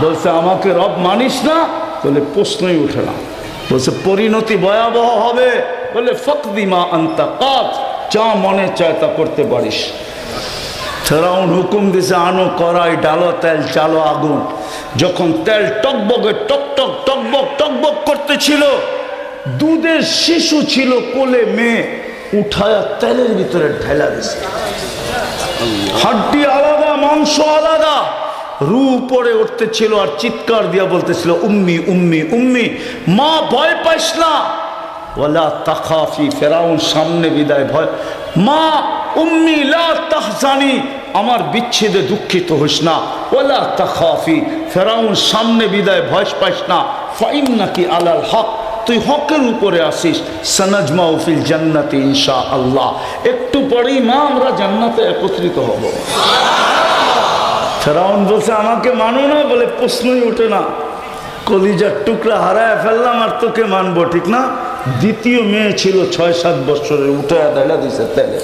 বলছে আমাকে রব মানিস না, বলে প্রশ্নই উঠে না। বলছে পরিণতি ভয়াবহ হবে, বলে ফাকদি মা আনতা কাদ, যা মনে চায় তা করতে পারিস। ফেরাউন হুকুম দিছে আনো কড়াই, ডালো তেল, চালো আগুন। যখন তেল টকবকে টকটক টকবক টকবক করতেছিল, দুধের শিশু ছিল কোলে, মেয়ে উঠায়া তেলের ভিতরে ঢেলা দিছে। হাড্ডি আলাদা, মাংস আলাদা, রু পড়ে উঠতেছিল আর চিৎকার দিয়া বলতেছিল উম্মি উম্মি উম্মি, মা ভয় পাইস না, ওয়ালা তাখাফি। ফেরাউন সামনে বিদায়, ভয়, মা উম্মি লা তাহজানি, আমার বিচ্ছেদে দুঃখিত হইস না, ওয়ালা তাখাফি। ফেরাউন সামনে বিদায়, ভয় পাইস না, ফাইন্নাকি আলাল হক, তুই হকের উপরে আসিস। সানাজমাউ ফিল জান্নাতি ইনশাআল্লাহ, একটু পরেই মা আমরা জান্নাতে একত্রিত হব। ফেরাউন বলছে আমাকে মানো না, বলে প্রশ্নই ওঠে না। কলিজার টুকরা হারায় ফেললাম আর তোকে মানবো, ঠিক না? দ্বিতীয় মেয়ে ছিল 6-7 বছরের, উঠে দেলা দিছে তেলে।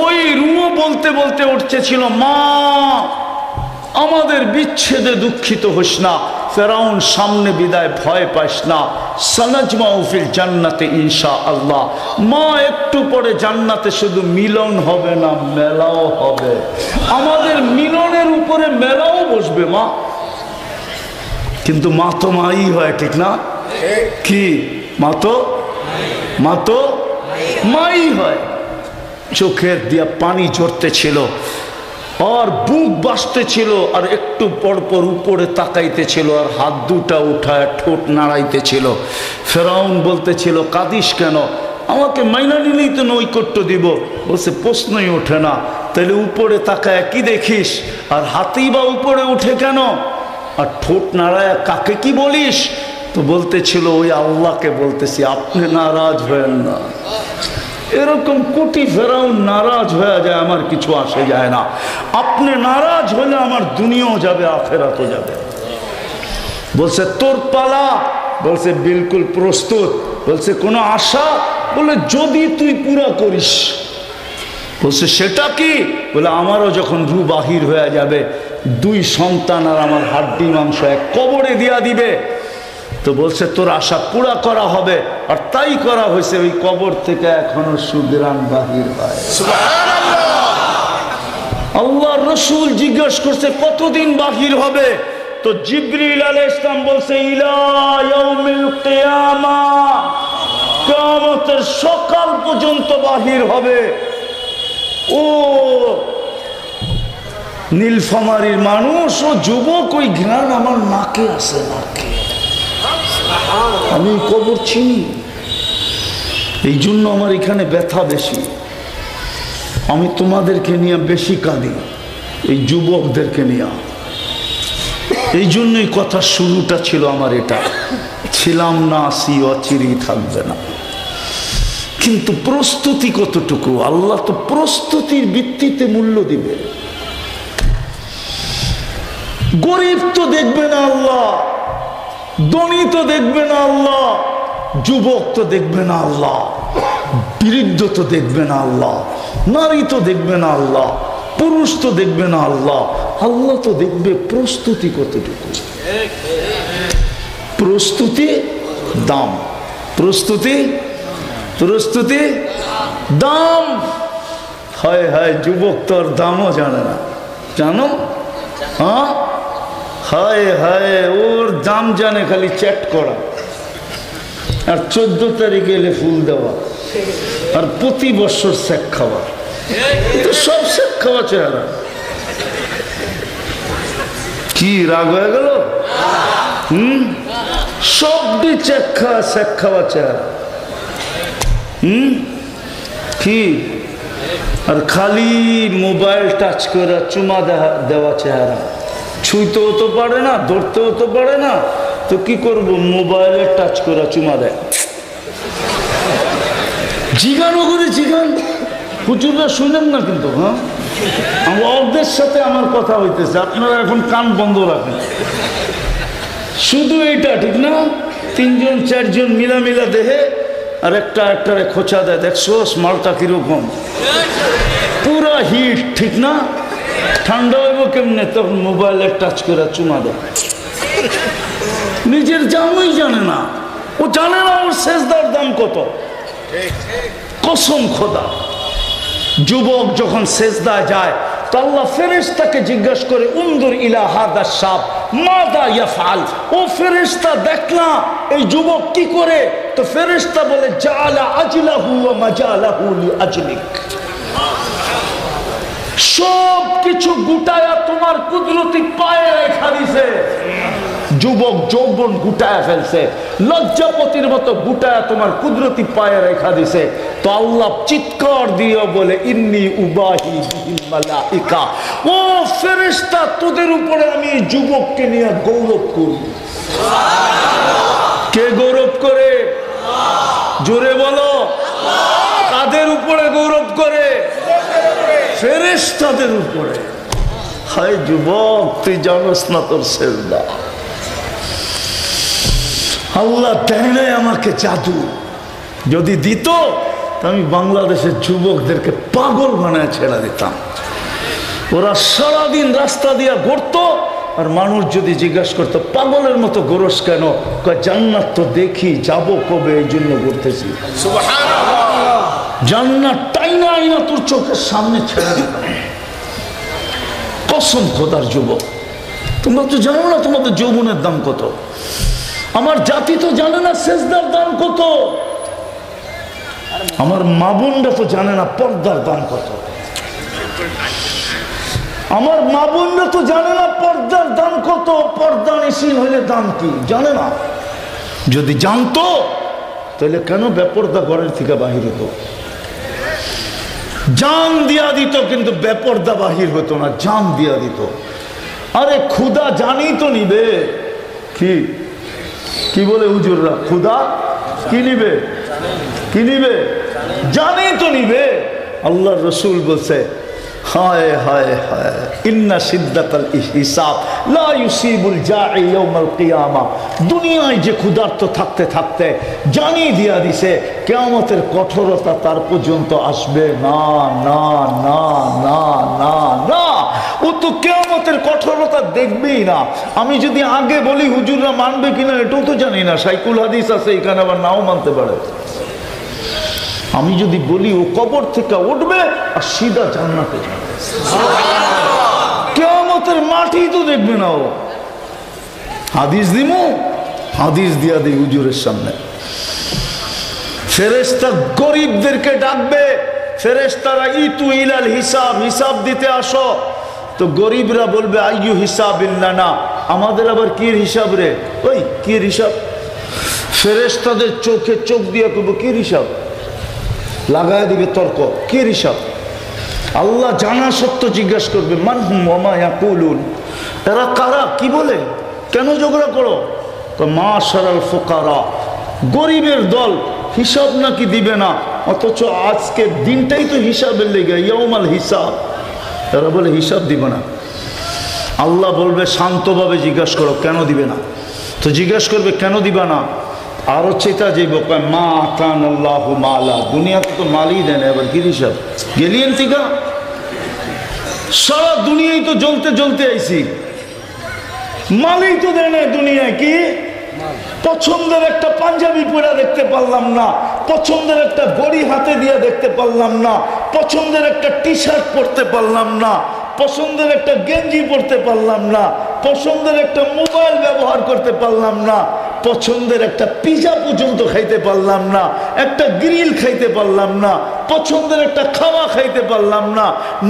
ওই রুও বলতে বলতে উঠতেছিল, মা আমাদের বিচ্ছেদে দুঃখিত হোস না। ফেরাউন সামনে বিদায়, ভয় পাইস না, সানাজমাউ ফিল জান্নাতে ইনশাআল্লাহ। মা একটু পরে জান্নাতে শুধু মিলন হবে না, মেলাও হবে। আমাদের মিলনের উপরে মেলাও বসবে মা। কিন্তু মা তো মাই হয়, ঠিক না? কি মা তো মাই হয়। চোখের দিয়া পানি ঝরতেছিল আর বুক বাসতেছিল, আর একটু পরপর উপরে তাকাইতেছিল, আর হাত দুটা উঠায় ঠোঁট নাড়াইতেছিল। ফেরাউন বলতেছিল কাঁদিস কেন? আমাকে মাইনা নিলেই তো নৈকট্য দিব। বলছে প্রশ্নই ওঠে না। তাহলে উপরে তাকায় কি দেখিস? আর হাতেই বা উপরে উঠে কেন? আর ঠোঁট নাড়ায় কাকে কি বলিস? তো বলতেছিল ওই আল্লাহকে বলতেছি, আপনি নারাজ হয়েন না। এরকম কোটি ফেরাউন নারাজ হয়ে যায়, আমার কিছু আসে যায় না। আপনি নারাজ হলে আমার দুনিয়াও যাবে, আখেরাতও যাবে। বলছে তোর পালা? বলছে বিলকুল প্রস্তুত। বলছে কোনো আশা? বলে যদি তুই পুরা করিস। বলছে সেটা কি? বলে আমারও যখন রু বাহির হয়ে যাবে, 2 সন্তান আর আমার হাড্ডি মাংস এক কবরে দিয়া দিবে। তো বলছে তোর আশা পুরা করা হবে। আর তাই করা হয়েছে। ওই কবর থেকে এখনো সুগ্রাণ বাহির হয়। আল্লাহর রাসূল জিজ্ঞেস করছে কতদিন বাহির হবে? তো জিবরিল আলাইহিস সালাম বলছে ইলা ইয়াউমিল কিয়ামাহ, কিয়ামতের সকাল পর্যন্ত বাহির হবে। ও নীলফামারীর মানুষ ও যুবক, ওই ঘ্রাণ আমার নাকে আসে, নাকে। আমি কবর চিনি, এই জন্য আমার এখানে ব্যথা বেশি। আমি তোমাদেরকে নিয়ে বেশি কাঁদি, এই যুবকদেরকে নিয়ে। এই জন্যই কথা শুরুটা ছিল আমার এটা, ছিলাম না আসি অচিরেই থাকবে না। কিন্তু প্রস্তুতি কতটুকু? আল্লাহ তো প্রস্তুতির ভিত্তিতে মূল্য দিবে। গরিব তো দেখবে না আল্লাহ, ধনী তো দেখবে না আল্লাহ, যুবক তো দেখবে না আল্লাহ, বৃদ্ধ তো দেখবে না আল্লাহ, নারী তো দেখবে না আল্লাহ, পুরুষ তো দেখবে না আল্লাহ। আল্লাহ তো দেখবে প্রস্তুতি কতটুকু। প্রস্তুতি দাম, প্রস্তুতি দাম। হায় হায়, যুবক তোর দামও জানে না, জানো? হ্যাঁ, হায় হায়, ওর দাম জানে খালি চ্যাট করা, আর 14 তারিখে এলে ফুল দেওয়া, আর প্রতি বছর শেক খাওয়া। তো সব শেক খাওয়া চেহারা। কি রাগ হয়ে গেল? সবটি শেক খাওয়া চেহারা। কি? আর খালি মোবাইল টাচ করে চুমা দেওয়া চেহারা। ছুঁইতেও তো পারে না, ধরতেও তো পারে না, তো কি করবো? মোবাইলে টাচ করে চুমা দেয়। জিগানো করে জিগান, হুজুররা শুনেন না কিন্তু। হ্যাঁ, ওদের সাথে আমার কথা হইতেছে, আপনারা এখন কান বন্ধ রাখেন। শুধু এইটা ঠিক না? 3-4 মিলা দেহে আর একটারে খোঁচা দেয়। দেখছো মালটা কিরকম? পুরা হিট, ঠিক না? ঠান্ডা হইব কেমনে? তখন মোবাইলে টাচ করে চুমা দেয়। নিজের জামই জানে না, ও জানে না ওর সেজদার দাম কত। কসম খোদা, যুবক যখন সেজদা যায় তো আল্লাহ ফেরেশতাকে জিজ্ঞাসা করে, উনদুর ইলা হাদা শাব মাযা ইয়াফআল। ও ফেরেশতা দেখ না এই যুবক কি করে। তো ফেরেশতা বলে, জাআলা আজলাহু ওয়া মাজালাহু লিআজলিক। সব কিছু গুটায়া তোমার কুদরতি পায়ে রেখা দিছে। যুবক যৌবন গুটায়া ফেলছে, লজ্জাপতির মতো গুটায়া তোমার কুদরতি পায়ে রেখা দিছে। তো আল্লাহ চিৎকার দিয়ে বলে, ইন্নী উবাহি বিল মালাইকা। ও ফেরেশতা, তোদের উপরে আমি এই যুবককে নিয়ে গৌরব করি। কে গৌরব করে? জোরে বলো। কাদের উপরে গৌরব করে? ফেরেশতাদের উপরে। হায় যুবক, তুই জানোস না তোর সেজদা। আল্লাহ দেয় নাই আমাকে জাদু, যদি দিত আমি বাংলাদেশের যুবকদেরকে পাগল বানায় ছেড়ে দিতাম। ওরা সারাদিন রাস্তা দিয়া ঘুরতো, আর মানুষ যদি জিজ্ঞাসা করতো পাগলের মতো ঘোরস কেন? জান্নাত তো দেখি, যাব কবে, এই জন্য ঘুরতেছি। জান্নাত টাইনা আইনা তোর চোখের সামনে ছেড়ে দিতাম। কসম খোদার যুবক, তোমরা তো জানো না তোমাদের যৌবনের দাম কত। আমার জাতি তো জানে না সেজদার দাম কত। আমার মা বোনরা তো জানে না পর্দার দাম কত। আমার মা বোনরা তো জানে না পর্দার দাম কত। পর্দা নিশীন হইলে দাম কি জানে না। যদি জানতো তাহলে কেন বেপর্দা ঘরের থেকে বাহির হতো? জান দিয়া দিত, কিন্তু বেপর্দা বাহির হতো না, জান দিয়া দিত। আরে খুদা জানি তো নিবে। কি কি বলে হুজুররা? খুদা কি নিবে? কি নিবে? জানি তো নিবে। আল্লাহ রসুল বলছে, হায় হায় হায়, ইন্না সিদ্দাতাল হিসাব লা ইউসিবুল জাই ইয়াউমাল কিয়ামা। দুনিয়ায় যে ক্ষুধার্ত থাকতে থাকতে জানিয়ে দিয়া দিছে কিয়ামতের কঠোরতা তার পর্যন্ত আসবে না না না না না না। ও তো কিয়ামতের কঠোরতা দেখবেই না। আমি যদি আগে বলি হুজুররা মানবে কিনা এটাও তো জানি না। সাইকুল হাদিস আছে, এখানে আবার নাও মানতে পারে। আমি যদি বলি ও কবর থেকে উঠবে আর সিধা জান্নাতে যাবে, কিয়ামতের মাটি তো দেখবে না ও। হাদিস দিমু, হাদিস দিয়া দিই হুজুরের সামনে। ফেরেশতা গরিবদেরকে ডাকবে, ফেরেশতারা ইতু ইলাল হিসাব, হিসাব দিতে আসো। তো গরিবরা বলবে, আইয়ু হিসাবিল্লানা, আমাদের আবার কি হিসাব রে? ওই কি হিসাব? ফেরেশতাদের চোখে চোখ দিয়ে করবো কি হিসাব, লাগায় দিবে তর্ক, কি হিসাব? আল্লাহ জানা সত্য জিজ্ঞাসা করবে, মানহুম ওয়া মা ইয়াকুলুন, এরা কারা, কি বলে, কেন ঝগড়া করো? তো মাশারাল ফুকারা, গরিবের দল, হিসাব নাকি দিবে না, অথচ আজকের দিনটাই তো হিসাবের লেগে, ইয়াউমাল হিসাব। এরা বলে হিসাব দিবে না। আল্লাহ বলবে শান্তভাবে জিজ্ঞাসা করো, কেন দিবে না? তো জিজ্ঞাসা করবে কেন দিবা না? আরো চেতা যাইব, মা আতান আল্লাহ মালা, দুনিয়াতে তো মালই দেয় না, এবার কি হিসাব? গেলিয়েন টিকা, সারা দুনিয়ায় তো জ্বলতে জ্বলতে আইছি, মালই তো দেয় না দুনিয়ায়। কি পছন্দের একটা পাঞ্জাবি পরে দেখতে পারলাম না, পছন্দের একটা ঘড়ি হাতে দিয়ে দেখতে পারলাম না, পছন্দের একটা টি শার্ট পরতে পারলাম না, পছন্দের একটা গেঞ্জি পরতে পারলাম না, পছন্দের একটা মোবাইল ব্যবহার করতে পারলাম না, পছন্দের একটা পিজা পর্যন্ত খাইতে পারলাম না, একটা গ্রিল খাইতে পারলাম না, পছন্দের একটা খাওয়া খাইতে পারলাম না।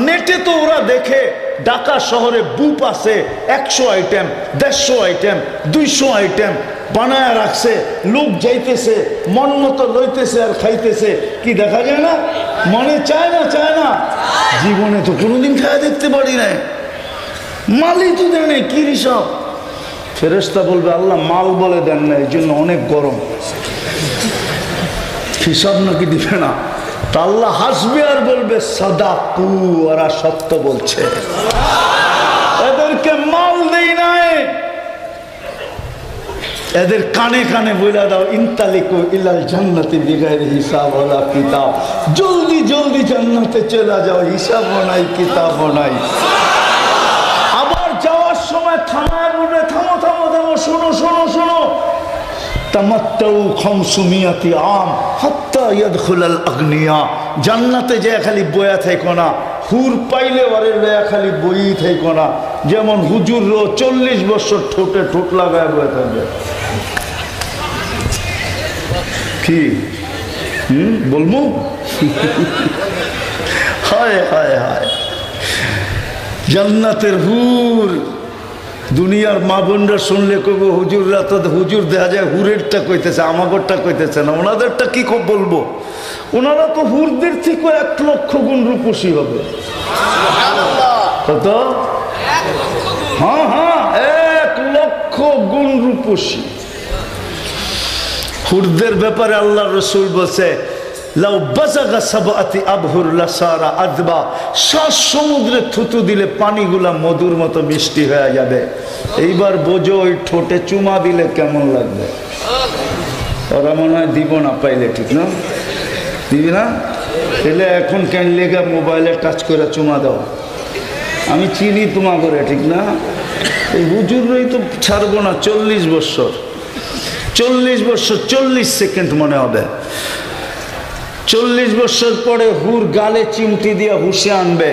নেটে তো ওরা দেখে ঢাকা শহরে বুপ আছে 100 আইটেম, 150 আইটেম, 200 আইটেম বানায় রাখছে, লোক যাইতেছে মন মতো লইতেছে আর খাইতেছে। কি দেখা যায় না? মনে চায় না? চায় না? জীবনে তো কোনোদিন খায় দেখতে পারি না, মালই তো দেয় নাই, কি হিসাব? ফেরেশতা বলবে আল্লাহ মাল বলে দেন না, এই জন্য অনেক গরম, হিসাব নাকি দিবে না? তা আল্লাহ হাসবে আর বলবে সাদাকু, ওরা সত্য বলছে, এদেরকে মাল দেই নাই। এদের কানে কানে বইলা দাও, ইনতালিকু ইলাল জান্নাতি বিগাইরি হিসাব ওয়ালা কিতাব, জলদি জলদি জান্নাতে চলে যাও, হিসাবও নাই কিতাবও নাই। সময় থামায় বলবে থামো থামো থামো, শোনো শোনো শোনো, তামাত্তাউ খামসুমিয়াতি আম হাত্তা ইয়াদখুলাল আগনিয়া, জান্নাতে যে খালি বয়া থাইকো না, হুর পাইলে ওরে লয়া খালি বই থাইকো না। যেমন হুজুরও 40 বছর ঠোঁটে ঠোঁট লাগায় বয়ে থাকবে। কি বলবো? হায় হায় হায়, জান্নাতের হুর। দুনিয়ার মা বোনরা শুনলে কব হুজুররা তো, হুজুর দেখা যায় হুরেরটা কইতেছে, আমাগরটা কইতেছে না, ওনাদেরটা কি বলবো? ওনারা তো হুরদের থেকে 1 লক্ষ গুণ রূপসী হবে। কত? হ্যাঁ হ্যাঁ, 1 লক্ষ গুণ রূপসী। হুরদের ব্যাপারে আল্লাহ রসুল বলছে, লাউ বাজাগা সাবআতি আবহুর লাসারা আযবা, 7 সমুদ্রে থুতু দিলে পানিগুলা মধুর মতো মিষ্টি হয়ে যাবে। এইবার বোঝো ওই ঠোঁটে চুমা দিলে কেমন লাগবে। ওরা মনে হয় দিব না পাইলে, ঠিক না? দিবি না? এলে এখন কেন লেগে মোবাইলে টাচ করে চুমা দাও। আমি চিনি তোমা করে, ঠিক না? এই হুজুরই তো ছাড়বো না। 40 বছর 40 সেকেন্ড মনে হবে। 40 বছর পরে হুর গালে চিমটি দিয়ে হুশে আনবে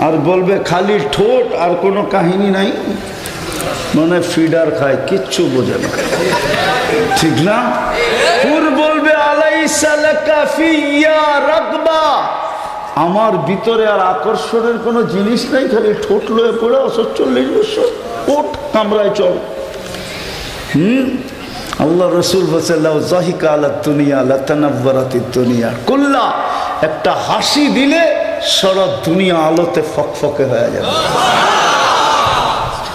আর বলবে খালি ঠোঁট আর কোনো কাহিনী নাই, মানে ফিডার খায়, কিচ্ছু বোঝে না, ঠিক না? হুর বলবে আলাইসা লাকা ফিয়া রাগবা, আমার ভিতরে আর আকর্ষণের কোনো জিনিস নাই, খালি ঠোঁট লয়ে পড়ে 40 বছর ওঠ কামরায় চল। আল্লাহ রসুল বলছে লাউ যাহিকা আলা দুনিয়া লাতানাওয়ারাতিদ দুনিয়া কুল্লা, একটা হাসি দিলে সারা দুনিয়া আলোতে ফকফকে হয়ে যাবে।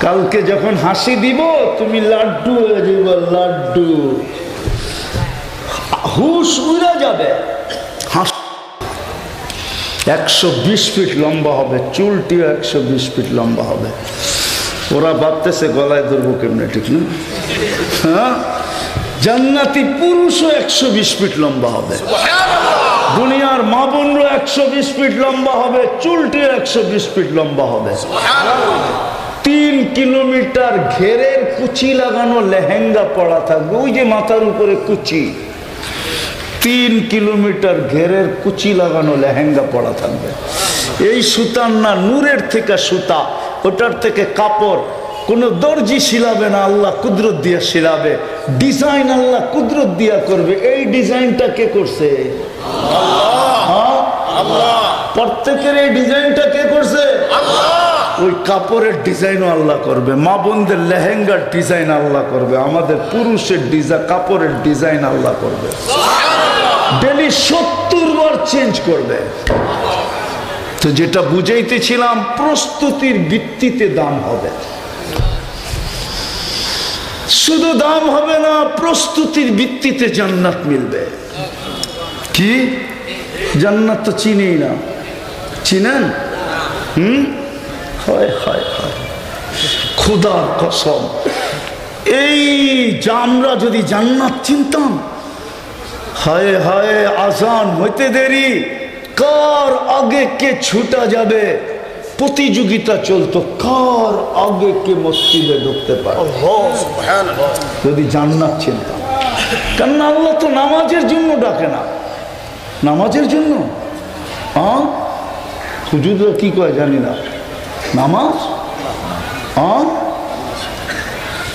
কালকে যখন হাসি দিব তুমি লাড্ডু হয়ে যাবে, লাড্ডু, হুশ উড়ে যাবে। 120 ফিট লম্বা হবে, চুলটিও 120 ফিট লম্বা হবে। ওরা ভাবতেছে গলায় ধরবো কেমনে, ঠিক না? হ্যাঁ, জান্নাতি পুরুষও 120 ফিট লম্বা হবে, দুনিয়ার মা বোনও 120 ফিট লম্বা হবে, চুলটিও 120 ফিট লম্বা হবে। 3 কিলোমিটার ঘেরের কুচি লাগানো লেহেঙ্গা পরা থাকবে, ওই যে মাথার উপরে কুচি, 3 কিলোমিটার ঘেরের কুচি লাগানো লেহেঙ্গা পরা থাকবে। এই সুতার না, নূরের থেকে সুতা, ওটার থেকে কাপড়। কোনো দর্জি শিলাবে না, আল্লাহ কুদরত দিয়া শিলাবে। ডিজাইন আল্লাহ কুদরত দিয়া করবে। এই ডিজাইনটা কে করছে? আল্লাহ। প্রত্যেকের এই ডিজাইনটা কে করছে? আল্লাহ। ওই কাপড়ের ডিজাইনও আল্লাহ করবে, মা বোনদের লেহেঙ্গার ডিজাইন আল্লাহ করবে, আমাদের পুরুষের ডিজাইন, কাপড়ের ডিজাইন আল্লাহ করবে। ডেলি 70 বার চেঞ্জ করবে। তো যেটা বুঝাইতেছিলাম, প্রস্তুতির ভিত্তিতে দাম হবে। শুধু দাম হবে না, প্রস্তুতির ভিত্তিতে জান্নাত মিলবে। কি জান্নাত তো চিনেই না, চিনেন? হয় হয় হয়, খোদার কসম, এই আমরা যদি জান্নাত চিনতাম, হায় হায়, আজান হইতে দেরি, কার আগে কে ছুটা যাবে প্রতিযোগিতা চলতো, কার আগে কে মসজিদে ঢুকতে পারে, যদি জান্নাত চিনতাম। কেননা আল্লাহ তো নামাজের জন্য ডাকে না, নামাজের জন্য। হুজুররা কি কয় জানি না, নামাজ।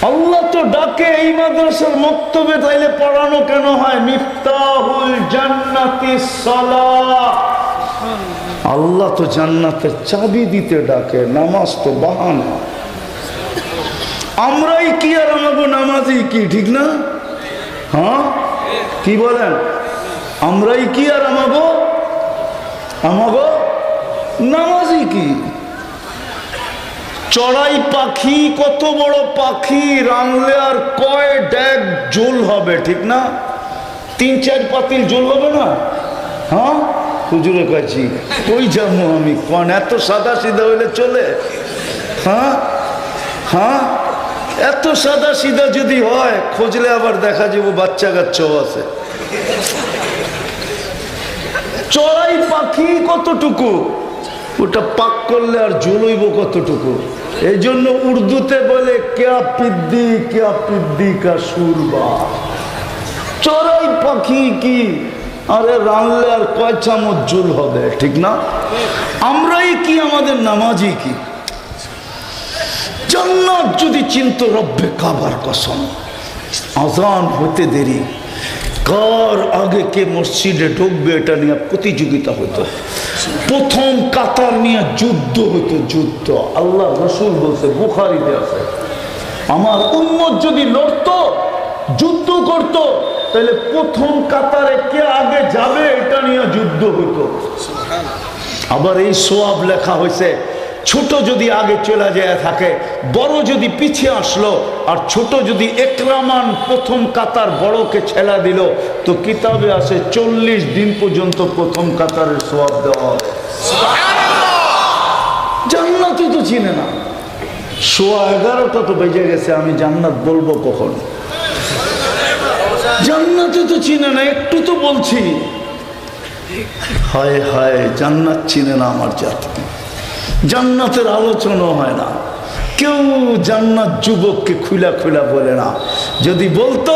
আল্লাহ তো ডাকে। এই মাদ্রাসার মক্তবে তাইলে পড়ানো কেন হয়? মিফতাহুল জান্নাতিস সালাহ, আল্লাহ তো জান্নাতের চাবি দিতে ডাকে, নামাজ তো বাহানা। আমরাই কি আর আমাগো নামাজই কি, ঠিক না? হ্যাঁ, কি বলেন? আমরাই কি আর আমাগো নামাজই কি? চড়াই পাখি, কত বড় পাখি, রানলে আর কয় ড্যাগ জোল হবে, ঠিক না? 3-4 পাতিল জোল হবে না? হ্যাঁ, হুজুরে কাছে কই যাবো আমি, কোন এত সাদা সিধা হইলে চলে? হ্যাঁ হ্যাঁ, এত সাদা সিধা যদি হয়, খোঁজলে আবার দেখা যাবো বাচ্চা কাচ্চাও আছে। চড়াই পাখি কতটুকু, ওটা পাক করলে আর জ্বলইব কতটুকু? এই জন্য উর্দুতে বলে ক্যা পিদ্দি কা সুরবা, চড়াই পাখি কি, আরে রানলে আর কয় চামচ জুল হবে, ঠিক না? আমরাই কি, আমাদের নামাজি কি? জান্নাত যদি চিন্ত রব্বে কাবার কসম, আজান হতে দেরি, কার আগে কে মসজিদে ঢুকবে এটা নিয়ে প্রতিযোগিতা হতো, প্রথম কাতার নিয়ে যুদ্ধ হতো, যুদ্ধ। আল্লাহ রসুল বলছে, বুখারীতে আছে, আমার উম্মত যদি লড়তো, যুদ্ধ করত, তাহলে প্রথম কাতারে কে আগে যাবে এটা নিয়ে যুদ্ধ হতো। আবার এই সওয়াব লেখা হয়েছে, ছোট যদি আগে চলে যায় থাকে, বড় যদি পিছিয়ে আসলো, আর ছোট যদি একরামান প্রথম কাতার বড়কে ছেলা দিল, তো কিতাবে আছে 40 দিন পর্যন্ত প্রথম কাতারের সওয়াব দেওয়া হবে। জান্নাতই তো চিনে না, 11:15 তো বেজে গেছে, আমি জান্নাত বলবো কখন? জান্নাতে তো চিনে না, একটু তো বলছি। হায় হায়, জান্নাত চিনে না আমার জাতি, জান্নাতের আলোচনা হয় না, কেউ জান্নাত যুবককে খুলা খুলা বলে না। যদি বলতো,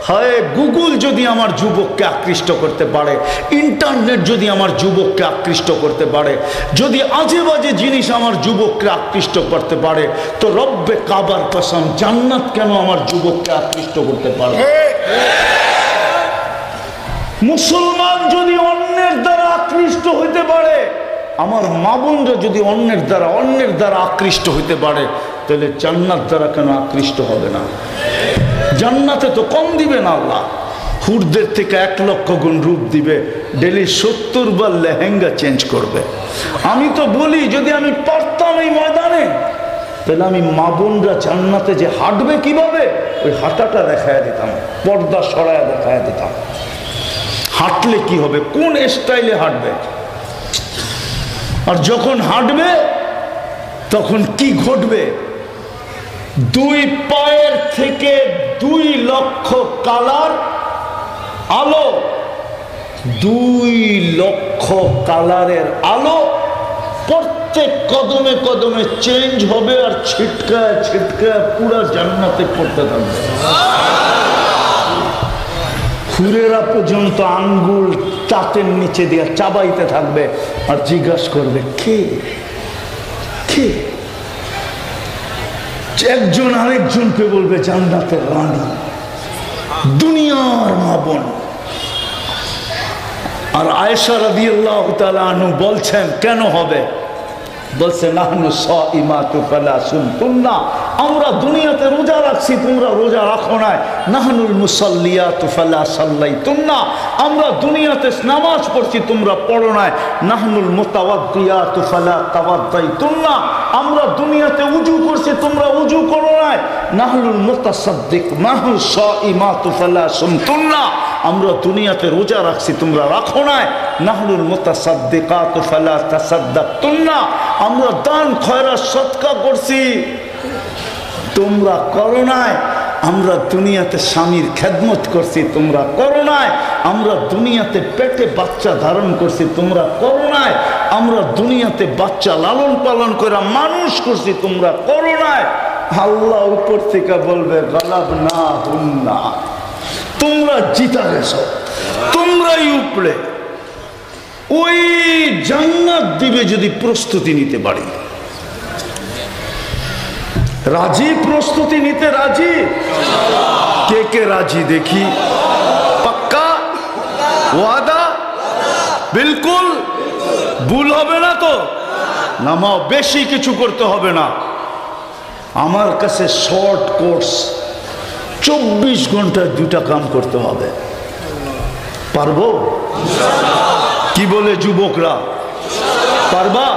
হয় গুগল যদি আমার যুবককে আকৃষ্ট করতে পারে, ইন্টারনেট যদি আমার যুবককে আকৃষ্ট করতে পারে, যদি আজে বাজে জিনিস আমার যুবককে আকৃষ্ট করতে পারে, তো রব্বে কাবার কসম, জান্নাত কেন আমার যুবককে আকৃষ্ট করতে পারে? মুসলমান যদি অন্যের দ্বারা আকৃষ্ট হইতে পারে, আমার মা বোনরা যদি অন্যের দ্বারা আকৃষ্ট হইতে পারে, তাহলে জান্নাত দ্বারা কেন আকৃষ্ট হবে না? জান্নাতে তো কম দিবে না আল্লাহ, হুরদের থেকে 1 লক্ষ গুণ রূপ দিবে, ডেলি 70 বার লেহেঙ্গা চেঞ্জ করবে। আমি তো বলি, যদি আমি পারতাম এই ময়দানে, তাহলে আমি মা বোনরা জান্নাতে যে হাঁটবে কিভাবে, ওই হাঁটাটা দেখায় দিতাম, পর্দা সরায় দেখায় দিতাম। হাঁটলে কি হবে, কোন স্টাইলে হাঁটবে, আর যখন হাঁটবে তখন কি ঘটবে? 2 পায়ের থেকে 2 লক্ষ কালার আলো, 2 লক্ষ কালারের আলো প্রত্যেক কদমে কদমে চেঞ্জ হবে, আর ছিটকায় ছিটকায় পুরা জান্নাতে পড়তে থাকবে। হুরেরা পর্যন্ত আঙ্গুল তাতের নিচে দিয়ে চাবাইতে থাকবে, আর জিজ্ঞাসা করবে, কে কে? একজন আরেকজনকে বলবে জান্নাতের রানী, দুনিয়ার মা বোন। আর আয়েশা রাদিয়াল্লাহু তাআলা আনহা বলছেন, কেন হবে? বলছে, নাহনু সাইমাতু ফালা সুমতুন্না, আমরা দুনিয়াতে রোজা রাখছি, তোমরা রোজা রাখো না। নাহনুল মুসাল্লিয়াতু ফালা সাল্লাইতুন্না, আমরা দুনিয়াতে নামাজ পড়ছি, তোমরা পড়ো না। নাহনুল মুতাওয়াদ্দিয়াতু ফালা তাওয়াদ্দাইতুন্না, আমরা দুনিয়াতে উযু করছি, তোমরা উযু করো না। নাহনুল মুতাসাদ্দিক নাহনু সাইমাতু ফালা সুমতুন্না, আমরা দুনিয়াতে রোজা রাখছি, তোমরা রাখো না। নাহনুল মুতাসাদ্দিকাতু ফালা তাসাদ্দাকতুন্না, আমরা দান খয়রাত সদকা করছি, তোমরা করো না। আমরা দুনিয়াতে স্বামীর খেদমত করছি, তোমরা করো না। আমরা দুনিয়াতে পেটে বাচ্চা ধারণ করছি, তোমরা করো না। আমরা দুনিয়াতে বাচ্চা লালন পালন করে মানুষ করছি, তোমরা করো না। আল্লাহ উপর থেকে বলবে, গালাবনা হুন্না, তোমরা জিতা গেছো, তোমরাই উপরে। ওই জান্নাত দিবে যদি প্রস্তুতি নিতে পারি। রাজি? প্রস্তুতি নিতে রাজি? কে কে রাজি দেখি? পাক্কা ওয়াদা? বিলকুল? ভুল হবে না তো? নামাও, বেশি কিছু করতে হবে না। আমার কাছে শর্ট কোর্স, 24 ঘন্টায় 2টা কাম করতে হবে। পারবো? কি বলে যুবকরা, পারবা?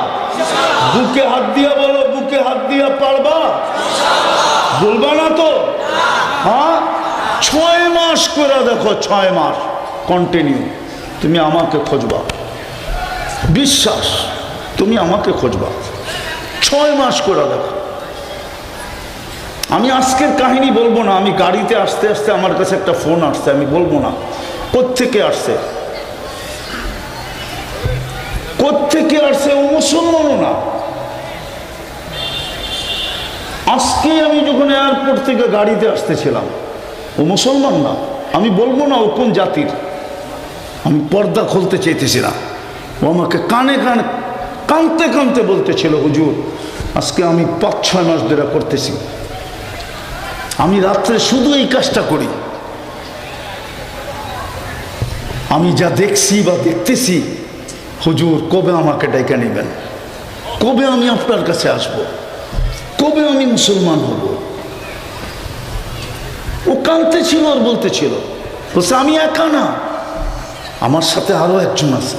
বুকে হাত দিয়া বলো, বুকে হাত দিয়া পারবা? বলবা না তো? হ্যাঁ, 6 মাস করে দেখো, 6 মাস কন্টিনিউ তুমি আমাকে খুঁজবা, বিশ্বাস, তুমি আমাকে খুঁজবা, 6 মাস করে দেখো। আমি আজকের কাহিনী বলবো না, আমি গাড়িতে আসতে আসতে আমার কাছে একটা ফোন আসছে, আমি বলবো না কোত্থেকে আসছে, কোত্থেকে আসছে, ও মুসলমানও না, আজকে আমি যখন এয়ারপোর্ট থেকে গাড়িতে আসতেছিলাম, ও মুসলমান না, আমি বলবো না ও কোন জাতির, আমি পর্দা খুলতে চাইতেছিলাম, ও আমাকে কানে কানে কানতে কানতে বলতেছিল, হুজুর আজকে আমি 5-6 মাস ধরে করতেছি, আমি রাত্রে শুধু এই কাজটা করি, আমি যা দেখছি বা দেখতেছি, হুজুর কবে আমাকে ডেকে নেবেন, কবে আমি আপনার কাছে আসব, কবে আমি মুসলমান হব। ও কাঁদতেছিল আর বলতেছিল, বলছে আমি একা না, আমার সাথে আরো একজন আছে।